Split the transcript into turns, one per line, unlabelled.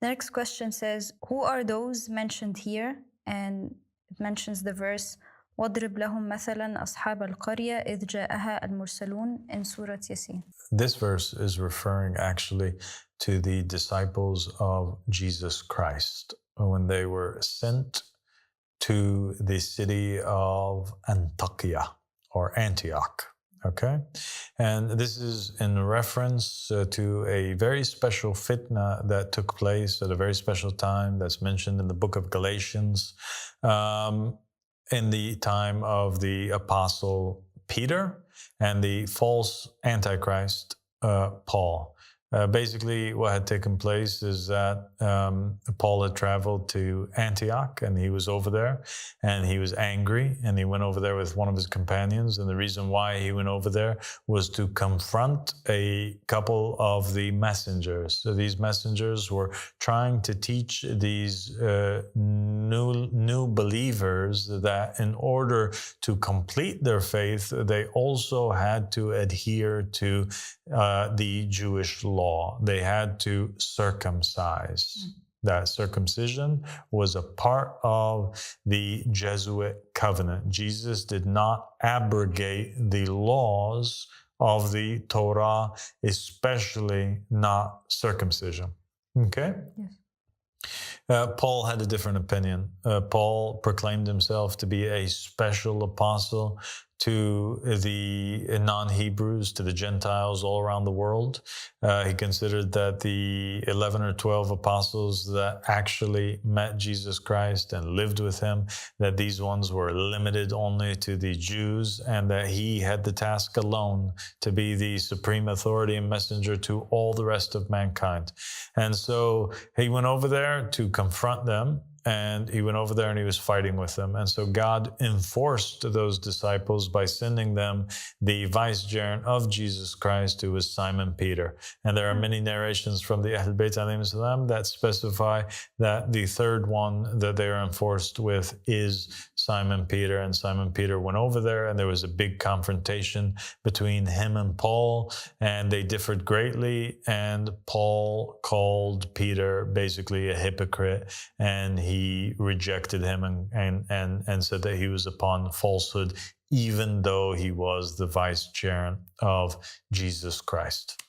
The next question says, who are those mentioned here? And it mentions the verse, وَاضْرِبْ لَهُمْ مَثَلًا أَصْحَابَ الْقَرْيَةِ إِذْ جَاءَهَا الْمُرْسَلُونَ in Surah Yasin.
This verse is referring actually to the disciples of Jesus Christ when they were sent to the city of Antioch. Okay, and this is in reference to a very special fitna that took place at a very special time that's mentioned in the book of Galatians in the time of the apostle Peter and the false antichrist Paul. Basically, what had taken place is that Paul had traveled to Antioch, and he was over there, and he was angry, and he went over there with one of his companions. And the reason why he went over there was to confront a couple of the messengers. So these messengers were trying to teach these new believers that in order to complete their faith, they also had to adhere to the Jewish law. They had to circumcise. That circumcision was a part of the Jesuit covenant. Jesus did not abrogate the laws of the Torah, especially not circumcision. Okay? Yes. Paul had a different opinion. Paul proclaimed himself to be a special apostle to the non-Hebrews, to the Gentiles all around the world. He considered that the 11 or 12 apostles that actually met Jesus Christ and lived with him, that these ones were limited only to the Jews, and that he had the task alone to be the supreme authority and messenger to all the rest of mankind. And so he went over there to confront them, and he went over there and he was fighting with them. And so God enforced those disciples by sending them the vicegerent of Jesus Christ, who was Simon Peter. And there are many narrations from the Ahl Bayt alayhim salam that specify that the third one that they are enforced with is Simon Peter. And Simon Peter went over there, and there was a big confrontation between him and Paul, and they differed greatly. And Paul called Peter basically a hypocrite, and he rejected him and said that he was upon falsehood, even though he was the vicegerent of Jesus Christ.